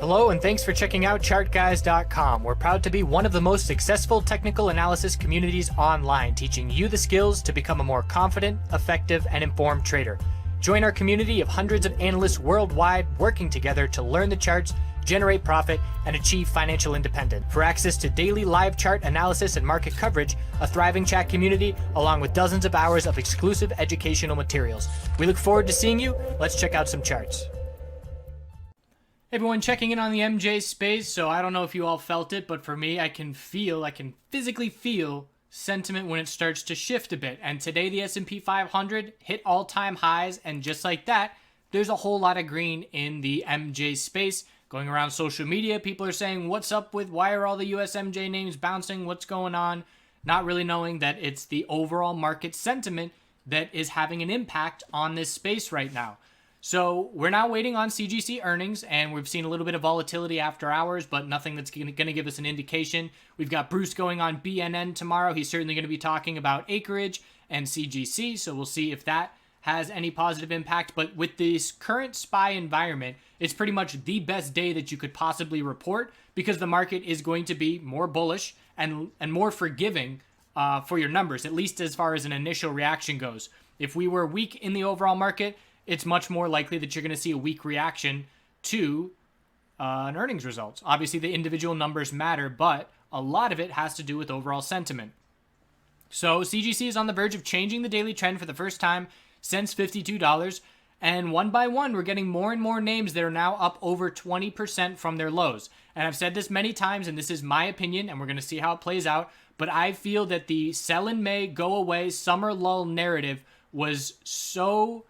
Hello and thanks for checking out ChartGuys.com. We're proud to be one of the most successful technical analysis communities online, teaching you the skills to become a more confident, effective, and informed trader. Join our community of hundreds of analysts worldwide working together to learn the charts, generate profit, and achieve financial independence. For access to daily live chart analysis and market coverage, a thriving chat community, along with dozens of hours of exclusive educational materials. We look forward to seeing you. Let's check out some charts. Hey everyone, checking in on the MJ space. So I don't know if you all felt it, but for me, I can physically feel sentiment when it starts to shift a bit. And today the S&P 500 hit all-time highs, and just like that, there's a whole lot of green in the MJ space. Going around social media, people are saying, what's up with, why are all the USMJ names bouncing? What's going on? Not really knowing that it's the overall market sentiment that is having an impact on this space right now. So we're now waiting on CGC earnings, and we've seen a little bit of volatility after hours, but nothing that's going to give us an indication. We've got Bruce going on BNN tomorrow. He's certainly going to be talking about acreage and CGC, so we'll see if that has any positive impact. But with this current SPY environment, it's pretty much the best day that you could possibly report, because the market is going to be more bullish and more forgiving for your numbers, at least as far as an initial reaction goes. If we were weak in the overall market, it's much more likely that you're going to see a weak reaction to an earnings results. Obviously, the individual numbers matter, but a lot of it has to do with overall sentiment. So CGC is on the verge of changing the daily trend for the first time since $52. And one by one, we're getting more and more names that are now up over 20% from their lows. And I've said this many times, and this is my opinion, and we're going to see how it plays out. But I feel that the sell in May, go away, summer lull narrative was so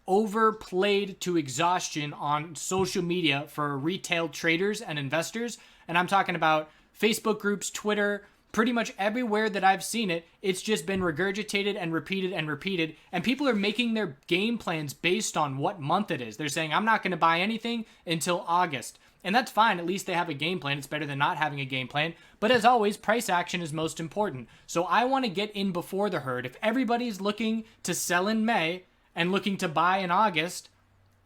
overplayed to exhaustion on social media for retail traders and investors. And I'm talking about Facebook groups, Twitter, pretty much everywhere that I've seen it. It's just been regurgitated and repeated and repeated. And people are making their game plans based on what month it is. They're saying, I'm not going to buy anything until August. And that's fine. At least they have a game plan. It's better than not having a game plan. But as always, price action is most important. So I want to get in before the herd. If everybody's looking to sell in May and looking to buy in August,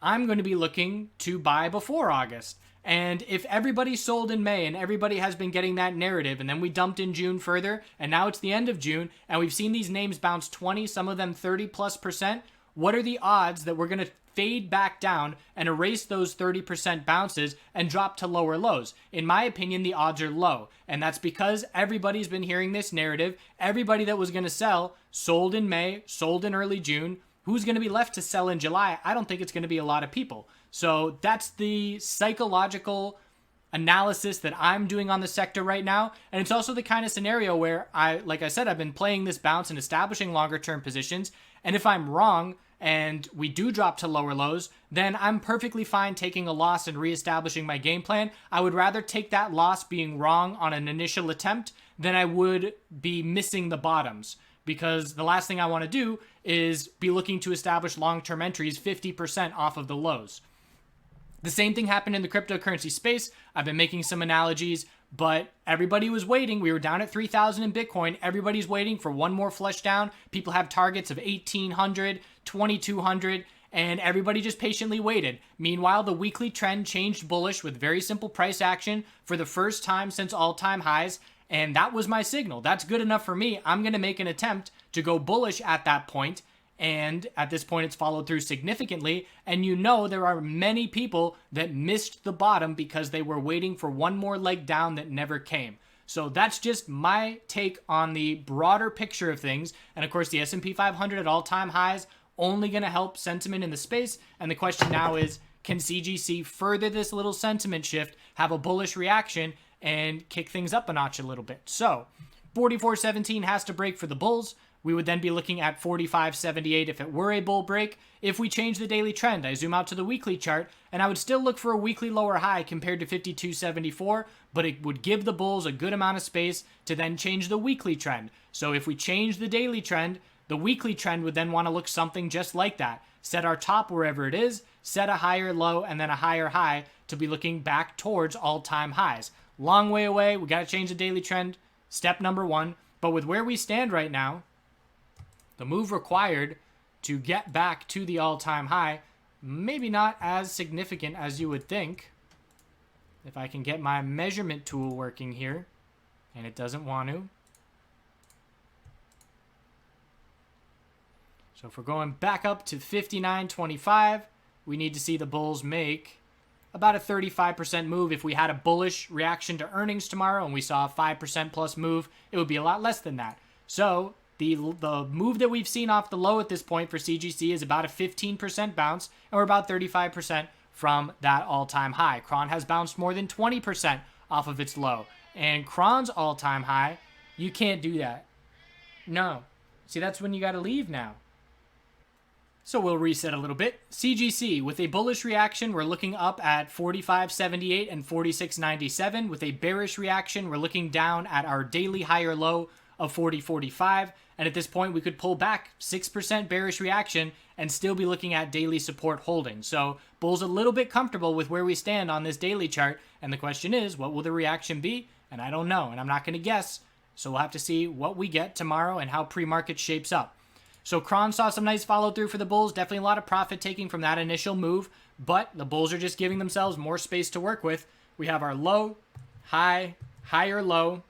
I'm going to be looking to buy before August. And if everybody sold in May and everybody has been getting that narrative, and then we dumped in June further, and now it's the end of June, and we've seen these names bounce 20, some of them 30+%, what are the odds that we're going to fade back down and erase those 30% bounces and drop to lower lows? In my opinion, the odds are low. And that's because everybody's been hearing this narrative. Everybody that was going to sell sold in May, sold in early June. Who's going to be left to sell in July? I don't think it's going to be a lot of people. So that's the psychological analysis that I'm doing on the sector right now. And it's also the kind of scenario where like I said, I've been playing this bounce and establishing longer term positions. And if I'm wrong and we do drop to lower lows, then I'm perfectly fine taking a loss and reestablishing my game plan. I would rather take that loss being wrong on an initial attempt than I would be missing the bottoms. Because the last thing I want to do is be looking to establish long-term entries 50% off of the lows. The same thing happened in the cryptocurrency space. I've been making some analogies, but everybody was waiting. We were down at 3,000 in Bitcoin. Everybody's waiting for one more flush down. People have targets of 1,800, 2,200, and everybody just patiently waited. Meanwhile, the weekly trend changed bullish with very simple price action for the first time since all-time highs. And that was my signal. That's good enough for me. I'm going to make an attempt to go bullish at that point. And at this point, it's followed through significantly. And you know there are many people that missed the bottom because they were waiting for one more leg down that never came. So that's just my take on the broader picture of things. And of course, the S&P 500 at all-time highs, only going to help sentiment in the space. And the question now is, can CGC further this little sentiment shift, have a bullish reaction, and kick things up a notch a little bit? So 44.17 has to break for the bulls. We would then be looking at 45.78 if it were a bull break. If we change the daily trend, I zoom out to the weekly chart, and I would still look for a weekly lower high compared to 52.74, but it would give the bulls a good amount of space to then change the weekly trend. So if we change the daily trend, the weekly trend would then want to look something just like that. Set our top wherever it is, set a higher low, and then a higher high to be looking back towards all-time highs. Long way away. We got to change the daily trend. Step number one. But with where we stand right now, the move required to get back to the all-time high, maybe not as significant as you would think. If I can get my measurement tool working here, and it doesn't want to. So if we're going back up to 59.25, we need to see the bulls make about a 35% move. If we had a bullish reaction to earnings tomorrow and we saw a 5% plus move, it would be a lot less than that. So the move that we've seen off the low at this point for CGC is about a 15% bounce, and we're about 35% from that all-time high. Cron has bounced more than 20% off of its low. And Cron's all-time high, you can't do that. No. See, that's when you got to leave now. So we'll reset a little bit. CGC, with a bullish reaction, we're looking up at 45.78 and 46.97. With a bearish reaction, we're looking down at our daily higher low of 40.45. And at this point, we could pull back 6% bearish reaction and still be looking at daily support holding. So bulls a little bit comfortable with where we stand on this daily chart. And the question is, what will the reaction be? And I don't know, and I'm not going to guess. So we'll have to see what we get tomorrow and how pre-market shapes up. So Cron saw some nice follow through for the bulls. Definitely a lot of profit taking from that initial move. But the bulls are just giving themselves more space to work with. We have our low, high, higher low,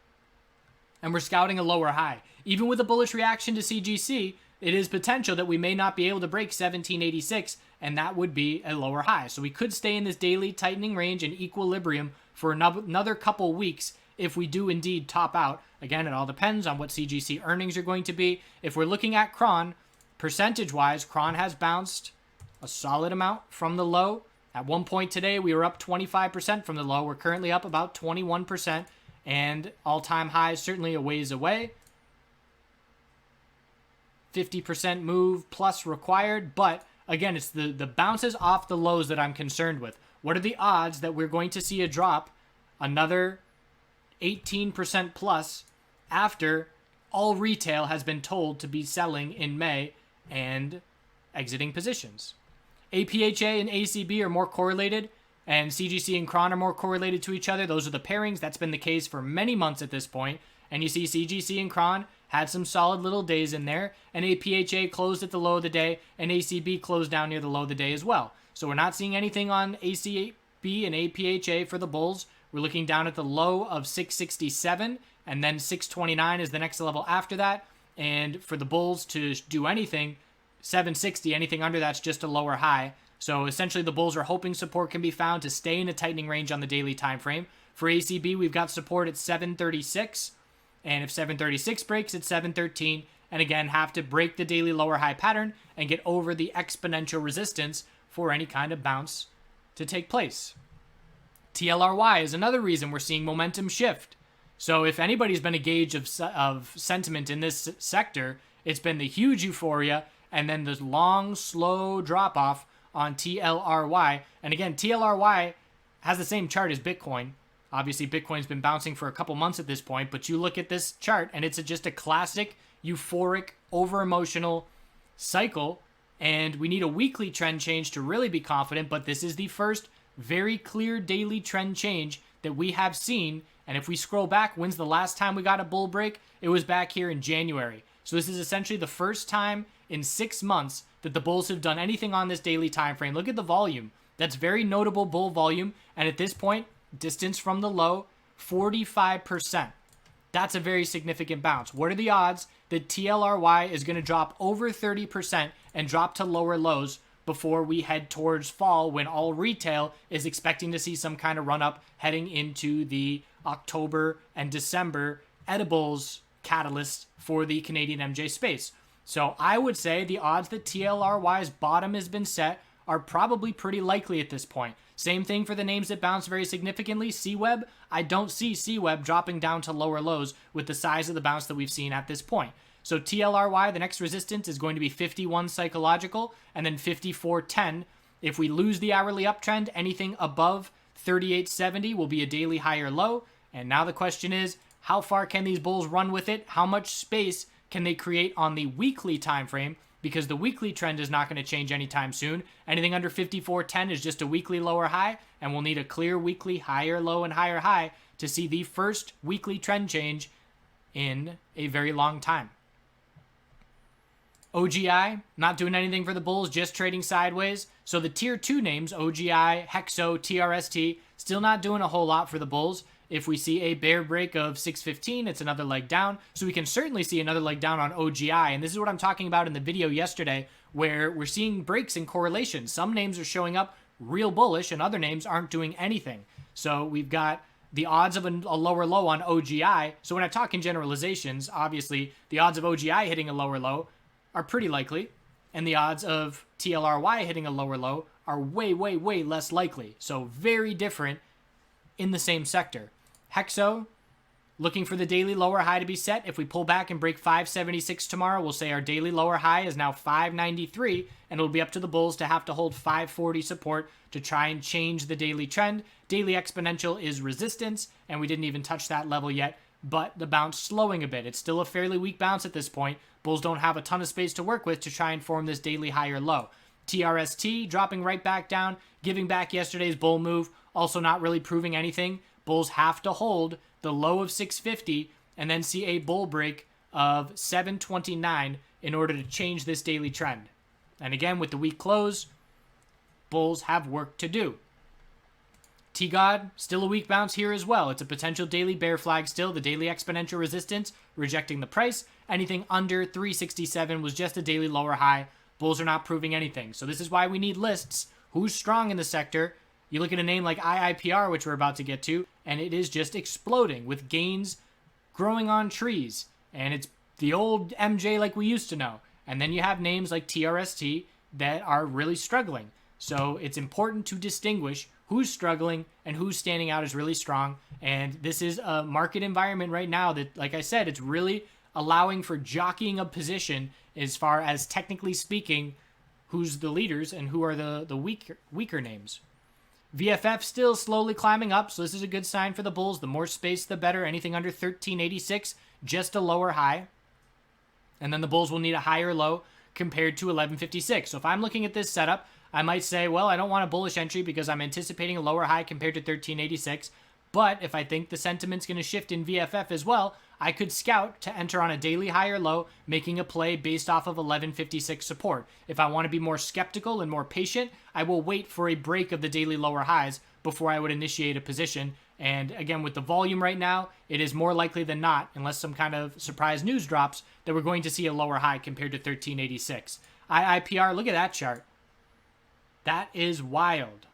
and we're scouting a lower high. Even with a bullish reaction to CGC, it is potential that we may not be able to break 1786, and that would be a lower high. So we could stay in this daily tightening range and equilibrium for another couple weeks if we do indeed top out. Again, it all depends on what CGC earnings are going to be. If we're looking at Cron, percentage-wise, Cron has bounced a solid amount from the low. At one point today, we were up 25% from the low. We're currently up about 21%, and all-time high is certainly a ways away. 50% move plus required, but again, it's the bounces off the lows that I'm concerned with. What are the odds that we're going to see a drop another 18% plus after all retail has been told to be selling in May and exiting positions? APHA and ACB are more correlated, and CGC and Cron are more correlated to each other. Those are the pairings. That's been the case for many months at this point. And you see CGC and Cron had some solid little days in there, and APHA closed at the low of the day, and ACB closed down near the low of the day as well. So we're not seeing anything on ACB and APHA for the bulls. We're looking down at the low of 667, and then 629 is the next level after that. And for the bulls to do anything, 760, anything under that's just a lower high. So essentially the bulls are hoping support can be found to stay in a tightening range on the daily time frame. For ACB, we've got support at 736, and if 736 breaks, it's 713, and again, have to break the daily lower high pattern and get over the exponential resistance for any kind of bounce to take place. TLRY is another reason we're seeing momentum shift. So if anybody's been a gauge of sentiment in this sector, it's been the huge euphoria and then the long, slow drop-off on TLRY. And again, TLRY has the same chart as Bitcoin. Obviously, Bitcoin's been bouncing for a couple months at this point, but you look at this chart and it's just a classic euphoric, over-emotional cycle, and we need a weekly trend change to really be confident, but this is the first very clear daily trend change that we have seen. And if we scroll back, when's the last time we got a bull break? It was back here in January. So this is essentially the first time in 6 months that the bulls have done anything on this daily time frame. Look at the volume. That's very notable bull volume. And at this point, distance from the low, 45%. That's a very significant bounce. What are the odds that TLRY is going to drop over 30% and drop to lower lows before we head towards fall, when all retail is expecting to see some kind of run up heading into the October and December edibles catalyst for the Canadian MJ space? So I would say the odds that TLRY's bottom has been set are probably pretty likely at this point. Same thing for the names that bounce very significantly. CWEB, I don't see CWEB dropping down to lower lows with the size of the bounce that we've seen at this point. So TLRY, the next resistance is going to be 51 psychological and then 54.10. If we lose the hourly uptrend, anything above 38.70 will be a daily higher low. And now the question is, how far can these bulls run with it? How much space can they create on the weekly time frame? Because the weekly trend is not going to change anytime soon. Anything under 54.10 is just a weekly lower high, and we'll need a clear weekly higher low and higher high to see the first weekly trend change in a very long time. OGI, not doing anything for the bulls, just trading sideways. So the tier 2 names, OGI, Hexo, TRST, still not doing a whole lot for the bulls. If we see a bear break of 615, it's another leg down. So we can certainly see another leg down on OGI. And this is what I'm talking about in the video yesterday, where we're seeing breaks in correlation. Some names are showing up real bullish and other names aren't doing anything. So we've got the odds of a lower low on OGI. So when I talk in generalizations, obviously the odds of OGI hitting a lower low are pretty likely, and the odds of TLRY hitting a lower low are way, way, way less likely. So very different in the same sector. Hexo, looking for the daily lower high to be set. If we pull back and break 576 tomorrow, we'll say our daily lower high is now 593, and it'll be up to the bulls to have to hold 540 support to try and change the daily trend. Daily exponential is resistance, and we didn't even touch that level yet, but the bounce slowing a bit. It's still a fairly weak bounce at this point. Bulls don't have a ton of space to work with to try and form this daily higher low. TRST dropping right back down, giving back yesterday's bull move, also not really proving anything. Bulls have to hold the low of 650 and then see a bull break of 729 in order to change this daily trend. And again, with the weak close, bulls have work to do. T-God, still a weak bounce here as well. It's a potential daily bear flag still. The daily exponential resistance, rejecting the price. Anything under 367 was just a daily lower high. Bulls are not proving anything. So this is why we need lists. Who's strong in the sector? You look at a name like IIPR, which we're about to get to, and it is just exploding with gains growing on trees. And it's the old MJ like we used to know. And then you have names like TRST that are really struggling. So it's important to distinguish who's struggling and who's standing out as really strong. And this is a market environment right now that, like I said, it's really allowing for jockeying of position as far as technically speaking, who's the leaders and who are the weaker names. VFF still slowly climbing up, so this is a good sign for the bulls. The more space, the better. Anything under 1386, just a lower high. And then the bulls will need a higher low compared to 1156. So if I'm looking at this setup, I might say, well, I don't want a bullish entry because I'm anticipating a lower high compared to 1386. But if I think the sentiment's going to shift in VFF as well, I could scout to enter on a daily higher low, making a play based off of 1156 support. If I want to be more skeptical and more patient, I will wait for a break of the daily lower highs before I would initiate a position. And again, with the volume right now, it is more likely than not, unless some kind of surprise news drops, that we're going to see a lower high compared to 1386. IIPR, look at that chart. That is wild.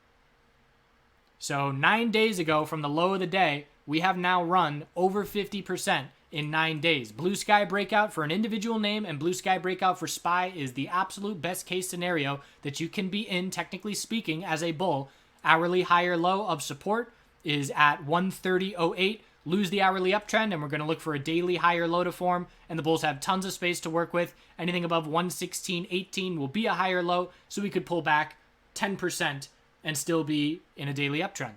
So 9 days ago from the low of the day, we have now run over 50% in 9 days. Blue sky breakout for an individual name and blue sky breakout for SPY is the absolute best case scenario that you can be in, technically speaking, as a bull. Hourly higher low of support is at 130.08. Lose the hourly uptrend, and we're going to look for a daily higher low to form, and the bulls have tons of space to work with. Anything above 116.18 will be a higher low, so we could pull back 10% and still be in a daily uptrend.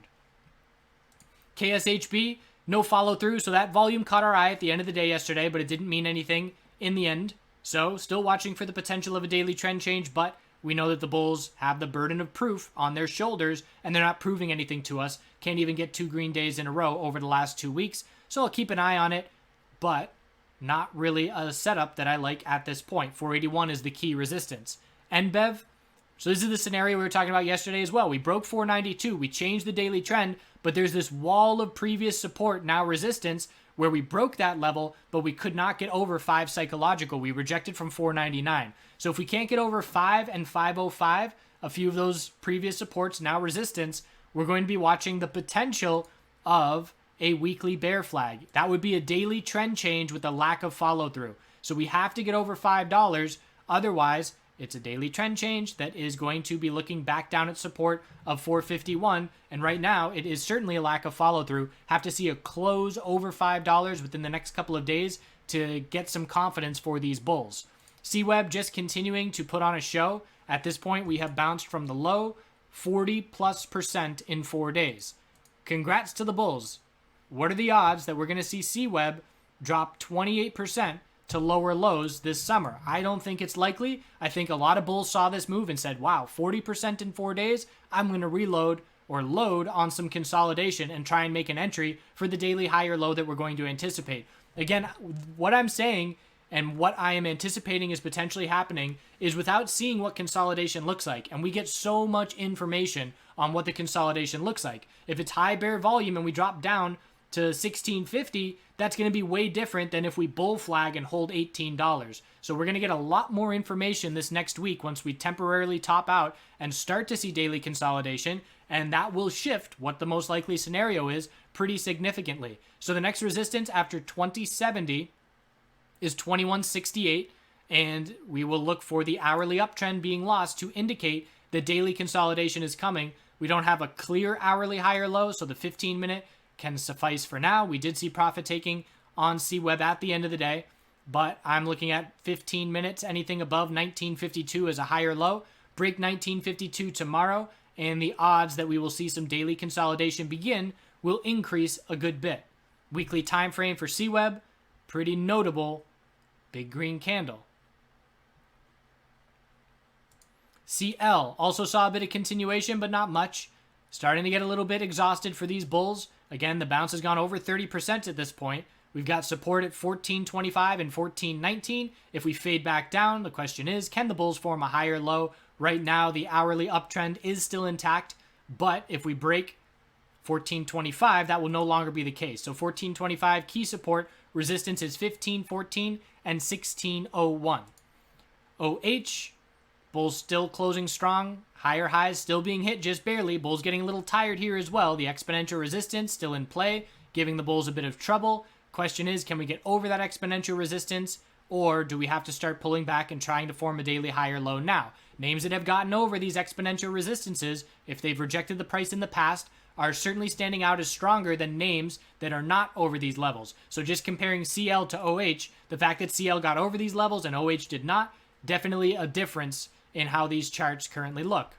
KSHB, no follow through, so that volume caught our eye at the end of the day yesterday, but it didn't mean anything in the end. So still watching for the potential of a daily trend change, but we know that the bulls have the burden of proof on their shoulders, and they're not proving anything to us. Can't even get 2 green days in a row over the last 2 weeks, so I'll keep an eye on it, but not really a setup that I like at this point. 481 is the key resistance. NBEV, so this is the scenario we were talking about yesterday as well. We broke 492. We changed the daily trend, but there's this wall of previous support, now resistance, where we broke that level, but we could not get over 5 psychological. We rejected from 499. So if we can't get over 5 and 505, a few of those previous supports, now resistance, we're going to be watching the potential of a weekly bear flag. That would be a daily trend change with a lack of follow through. So we have to get over $5. Otherwise, it's a daily trend change that is going to be looking back down at support of 451. And right now, it is certainly a lack of follow through. Have to see a close over $5 within the next couple of days to get some confidence for these bulls. CWEB just continuing to put on a show. At this point, we have bounced from the low 40+% in 4 days. Congrats to the bulls. What are the odds that we're going to see CWEB drop 28% to lower lows this summer? I don't think it's likely. I think a lot of bulls saw this move and said, wow, 40% in 4 days, I'm going to reload or load on some consolidation and try and make an entry for the daily higher low that we're going to anticipate. Again, what I'm saying And what I am anticipating is potentially happening is without seeing what consolidation looks like. And we get so much information on what the consolidation looks like. If it's high bear volume and we drop down to 1650, that's going to be way different than if we bull flag and hold $18. So we're going to get a lot more information this next week once we temporarily top out and start to see daily consolidation, and that will shift what the most likely scenario is pretty significantly. So the next resistance after 2070 is 2168, and we will look for the hourly uptrend being lost to indicate the daily consolidation is coming. We don't have a clear hourly higher low, so the 15-minute can suffice for now. We did see profit taking on CWEB at the end of the day, but I'm looking at 15 minutes. Anything above 1952 is a higher low. Break 1952 tomorrow, and the odds that we will see some daily consolidation begin will increase a good bit. Weekly time frame for CWEB, pretty notable, big green candle. CL also saw a bit of continuation, but not much. Starting to get a little bit exhausted for these bulls. Again, the bounce has gone over 30% at this point. We've got support at 1425 and 1419. If we fade back down, the question is, can the bulls form a higher low? Right now, the hourly uptrend is still intact, but if we break 1425, that will no longer be the case. So 1425 key support, resistance is 1514 and 1601. OH, bulls still closing strong. Higher highs still being hit just barely. Bulls getting a little tired here as well. The exponential resistance still in play, giving the bulls a bit of trouble. Question is, can we get over that exponential resistance, or do we have to start pulling back and trying to form a daily higher low now? Names that have gotten over these exponential resistances, if they've rejected the price in the past, are certainly standing out as stronger than names that are not over these levels. So just comparing CL to OH, the fact that CL got over these levels and OH did not, definitely a difference in how these charts currently look.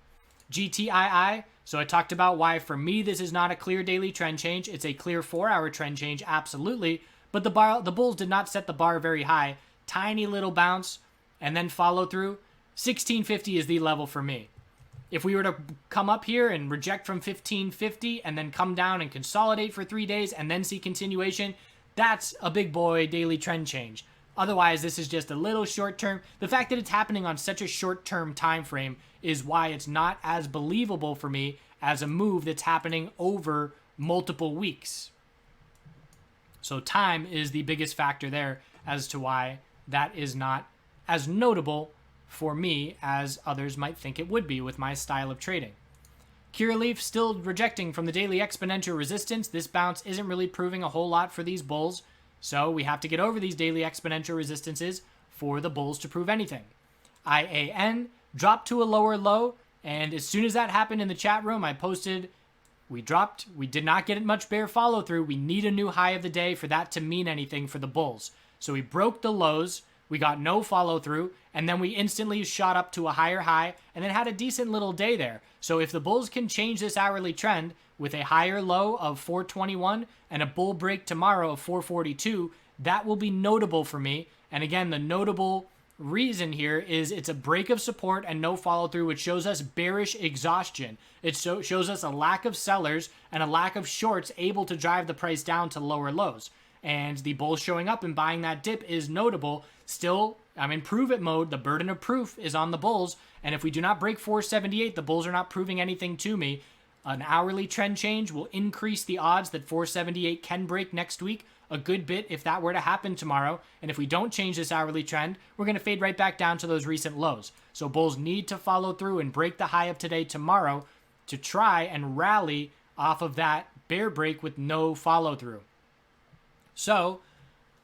GTII, so I talked about why for me this is not a clear daily trend change. It's a clear 4-hour trend change, absolutely. But the bulls did not set the bar very high. Tiny little bounce and then follow through. 1650 is the level for me. If we were to come up here and reject from 1550 and then come down and consolidate for 3 days and then see continuation, that's a big boy daily trend change. Otherwise, this is just a little short term. The fact that it's happening on such a short term time frame is why it's not as believable for me as a move that's happening over multiple weeks. So time is the biggest factor there as to why that is not as notable for me as others might think it would be with my style of trading. Curaleaf still rejecting from the daily exponential resistance. This bounce isn't really proving a whole lot for these bulls. So we have to get over these daily exponential resistances for the bulls to prove anything. IAN dropped to a lower low, and as soon as that happened in the chat room, I posted, we dropped, we did not get much bear follow through. We need a new high of the day for that to mean anything for the bulls. So we broke the lows, we got no follow through, and then we instantly shot up to a higher high and then had a decent little day there. So if the bulls can change this hourly trend with a higher low of 421 and a bull break tomorrow of 442, that will be notable for me. And again, the notable reason here is it's a break of support and no follow through, which shows us bearish exhaustion. It shows us a lack of sellers and a lack of shorts able to drive the price down to lower lows. And the bulls showing up and buying that dip is notable. Still, I'm in prove it mode. The burden of proof is on the bulls. And if we do not break 478, the bulls are not proving anything to me. An hourly trend change will increase the odds that 478 can break next week a good bit if that were to happen tomorrow. And if we don't change this hourly trend, we're going to fade right back down to those recent lows. So bulls need to follow through and break the high of today tomorrow to try and rally off of that bear break with no follow through. So,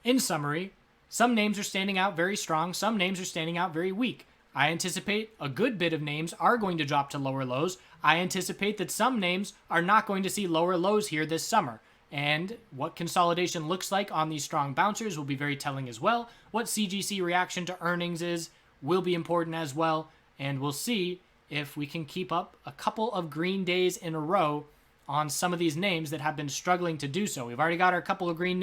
in summary, some names are standing out very strong. Some names are standing out very weak. I anticipate a good bit of names are going to drop to lower lows. I anticipate that some names are not going to see lower lows here this summer. And what consolidation looks like on these strong bouncers will be very telling as well. What CGC reaction to earnings is will be important as well. And we'll see if we can keep up a couple of green days in a row on some of these names that have been struggling to do so. We've already got our couple of green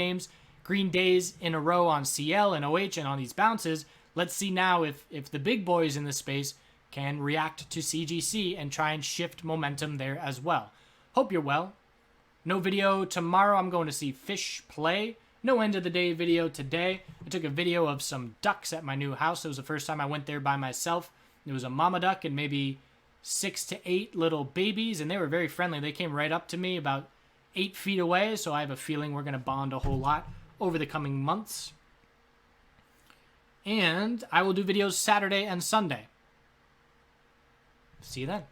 days in a row on CL and OH and on these bounces. Let's see now if the big boys in this space can react to CGC and try and shift momentum there as well. Hope you're well. No video tomorrow. I'm going to see fish play. No end of the day video today. I took a video of some ducks at my new house. It was the first time I went there by myself. There was a mama duck and maybe 6 to 8 little babies, and they were very friendly. They came right up to me about 8 feet away, so I have a feeling we're going to bond a whole lot over the coming months. And I will do videos Saturday and Sunday. See you then.